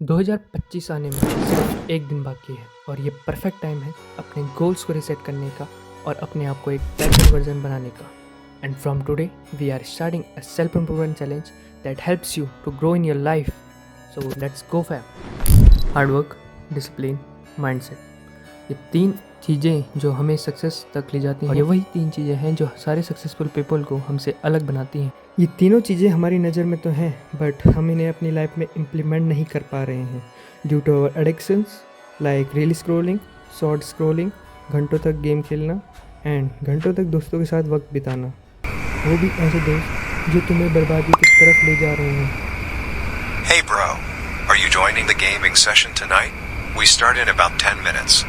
2025 आने में सिर्फ एक दिन बाकी है और ये परफेक्ट टाइम है अपने गोल्स को रिसेट करने का और अपने आप को एक बेटर वर्जन बनाने का। And from today we are starting a self improvement challenge that helps you to grow in your life. So let's go fam. Hard work, discipline, mindset, ये तीन चीज़ें जो हमें सक्सेस तक ले जाती हैं और ये वही तीन चीज़ें हैं जो सारे सक्सेसफुल पीपल को हमसे अलग बनाती हैं। ये तीनों चीज़ें हमारी नज़र में तो हैं बट हम इन्हें अपनी लाइफ में इम्प्लीमेंट नहीं कर पा रहे हैं due to our addictions like reel scrolling, short scrolling, घंटों तक गेम खेलना एंड घंटों तक दोस्तों के साथ वक्त बिताना, वो भी ऐसे दोस्त जो तुम्हें बर्बादी की तरफ ले जा रहे हैं। Hey bro, are you joining the gaming session tonight? We start in about 10 minutes.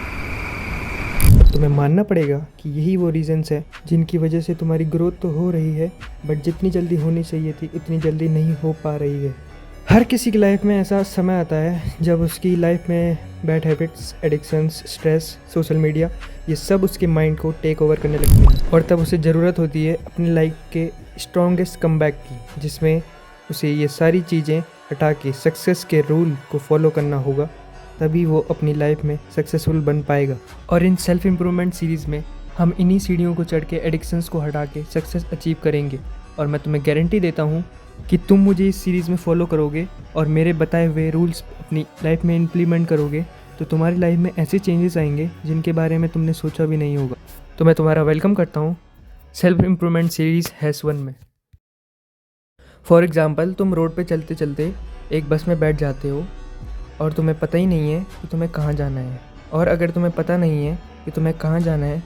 तुम्हें मानना पड़ेगा कि यही वो रीजंस है जिनकी वजह से तुम्हारी ग्रोथ तो हो रही है बट जितनी जल्दी होनी चाहिए थी उतनी जल्दी नहीं हो पा रही है। हर किसी की लाइफ में ऐसा समय आता है जब उसकी लाइफ में bad habits, addictions, stress, social media, ये सब उसके माइंड को टेक ओवर करने लगते हैं और तब उसे ज़रूरत होती है अपनी लाइफ के स्ट्रॉन्गेस्ट कमबैक की, जिसमें उसे ये सारी चीज़ें हटा के सक्सेस के रूल को फॉलो करना होगा, तभी वो अपनी लाइफ में सक्सेसफुल बन पाएगा। और इन सेल्फ इम्प्रूवमेंट सीरीज़ में हम इन्हीं सीढ़ियों को चढ़ के एडिक्शंस को हटा के सक्सेस अचीव करेंगे और मैं तुम्हें गारंटी देता हूँ कि तुम मुझे इस सीरीज़ में फॉलो करोगे और मेरे बताए हुए रूल्स अपनी लाइफ में इम्प्लीमेंट करोगे तो तुम्हारी लाइफ में ऐसे चेंजेस आएंगे जिनके बारे में तुमने सोचा भी नहीं होगा। तो मैं तुम्हारा वेलकम करता हूँ सेल्फ इम्प्रूवमेंट सीरीज़ हैस 1 में। फॉर एग्ज़ाम्पल, तुम रोड पे चलते चलते एक बस में बैठ जाते हो और तुम्हें पता ही नहीं है कि तुम्हें कहाँ जाना है, और अगर तुम्हें पता नहीं है कि तुम्हें कहाँ जाना है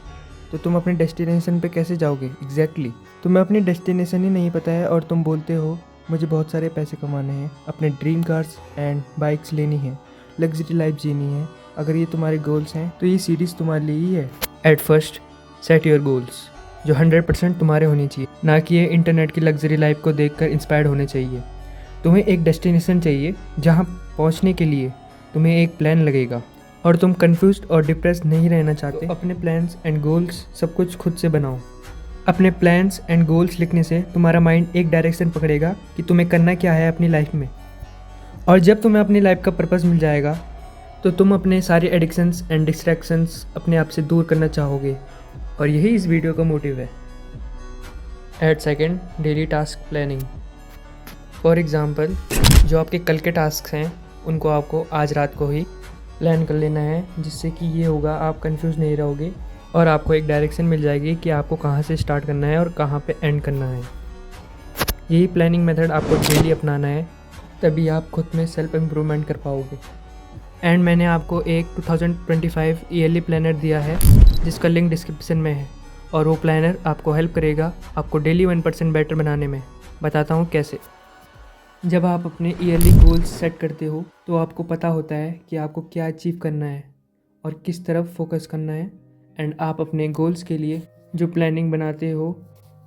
तो तुम अपने डेस्टिनेशन पे कैसे जाओगे एग्जैक्टली। तुम्हें अपनी डेस्टिनेशन ही नहीं पता है और तुम बोलते हो मुझे बहुत सारे पैसे कमाने हैं, अपने ड्रीम कार्स एंड बाइक्स लेनी है, लग्जरी लाइफ जीनी है। अगर ये तुम्हारे गोल्स हैं तो ये सीरीज़ तुम्हारे लिए ही है। At first set your goals जो 100% तुम्हारे होने चाहिए, ना कि ये इंटरनेट की लग्जरी लाइफ को देखकर इंस्पायर्ड होने चाहिए। तुम्हें एक डेस्टिनेशन चाहिए जहाँ पहुँचने के लिए तुम्हें एक प्लान लगेगा और तुम कंफ्यूज्ड और डिप्रेस नहीं रहना चाहते। तो अपने प्लान्स एंड गोल्स सब कुछ खुद से बनाओ। अपने प्लान्स एंड गोल्स लिखने से तुम्हारा माइंड एक डायरेक्शन पकड़ेगा कि तुम्हें करना क्या है अपनी लाइफ में, और जब तुम्हें अपनी लाइफ का पर्पस मिल जाएगा तो तुम अपने सारे एडिक्शंस एंड डिस्ट्रैक्शंस अपने आप से दूर करना चाहोगे, और यही इस वीडियो का मोटिव है। At second, daily task planning. For example, जो आपके कल के टास्क हैं उनको आपको आज रात को ही प्लान कर लेना है, जिससे कि ये होगा आप कंफ्यूज नहीं रहोगे और आपको एक डायरेक्शन मिल जाएगी कि आपको कहाँ से स्टार्ट करना है और कहाँ पे एंड करना है। यही प्लानिंग मेथड आपको डेली अपनाना है, तभी आप खुद में सेल्फ इम्प्रूवमेंट कर पाओगे। एंड मैंने आपको एक 2025 ईयरली प्लानर दिया है जिसका लिंक डिस्क्रिप्शन में है, और वो प्लानर आपको हेल्प करेगा आपको डेली 1% बेटर बनाने में। बताता हूँ कैसे। जब आप अपने ईयरली गोल्स सेट करते हो तो आपको पता होता है कि आपको क्या अचीव करना है और किस तरफ फोकस करना है, एंड आप अपने गोल्स के लिए जो प्लानिंग बनाते हो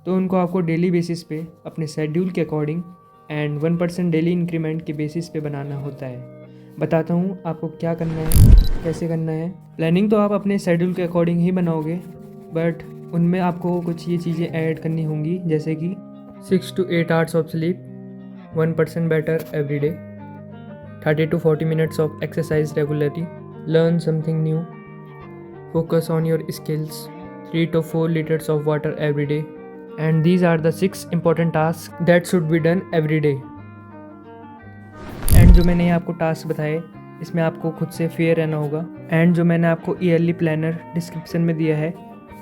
तो उनको आपको डेली बेसिस पे अपने शेड्यूल के अकॉर्डिंग एंड 1% डेली इंक्रीमेंट के बेसिस पे बनाना होता है। बताता हूँ आपको क्या करना है, कैसे करना है। प्लानिंग तो आप अपने शेड्यूल के अकॉर्डिंग ही बनाओगे, बट उनमें आपको कुछ ये चीज़ें ऐड करनी होंगी, जैसे कि 6 to 8 hours of sleep, 1% better every day, 30 to 40 minutes of exercise regularly, learn something new, focus on your skills, 3 to 4 liters of water every day, and these are the 6 important tasks that should be done every day. And जो मैंने आपको task बताए इसमें आपको खुद से fair रहना होगा, एंड जो मैंने आपको ईयरली प्लानर डिस्क्रिप्शन में दिया है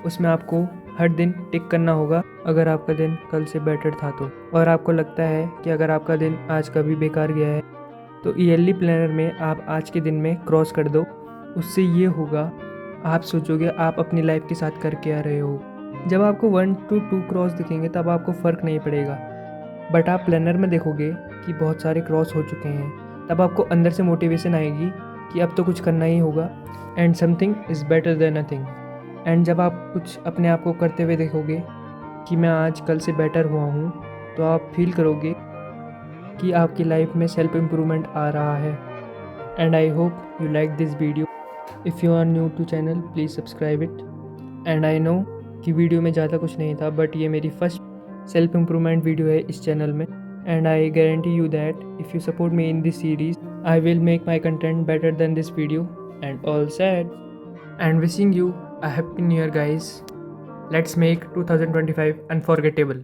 उसमें आपको हर दिन टिक करना होगा अगर आपका दिन कल से बेटर था तो, और आपको लगता है कि अगर आपका दिन आज का भी बेकार गया है तो ईयरली प्लानर में आप आज के दिन में क्रॉस कर दो। उससे ये होगा आप सोचोगे आप अपनी लाइफ के साथ करके आ रहे हो। जब आपको 1 to 2 क्रॉस दिखेंगे तब आपको फ़र्क नहीं पड़ेगा, बट आप प्लानर में देखोगे कि बहुत सारे क्रॉस हो चुके हैं, तब आपको अंदर से मोटिवेशन आएगी कि अब तो कुछ करना ही होगा, and something is better than nothing. And जब आप कुछ अपने आप को करते हुए देखोगे कि मैं आज कल से बेटर हुआ हूँ, तो आप फील करोगे कि आपकी लाइफ में सेल्फ इम्प्रूवमेंट आ रहा है। And I hope you like this video. If you are new to channel please subscribe it. And I know कि वीडियो में ज़्यादा कुछ नहीं था, बट ये मेरी फर्स्ट सेल्फ इम्प्रूवमेंट वीडियो है इस चैनल में, and I guarantee you that if you support me in this series I will make my content better than this video, and all said. And wishing you a happy new year, guys. Let's make 2025 unforgettable.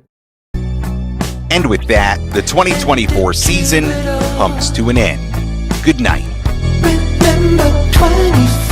And with that, the 2024 season comes to an end. Good night. Remember 25.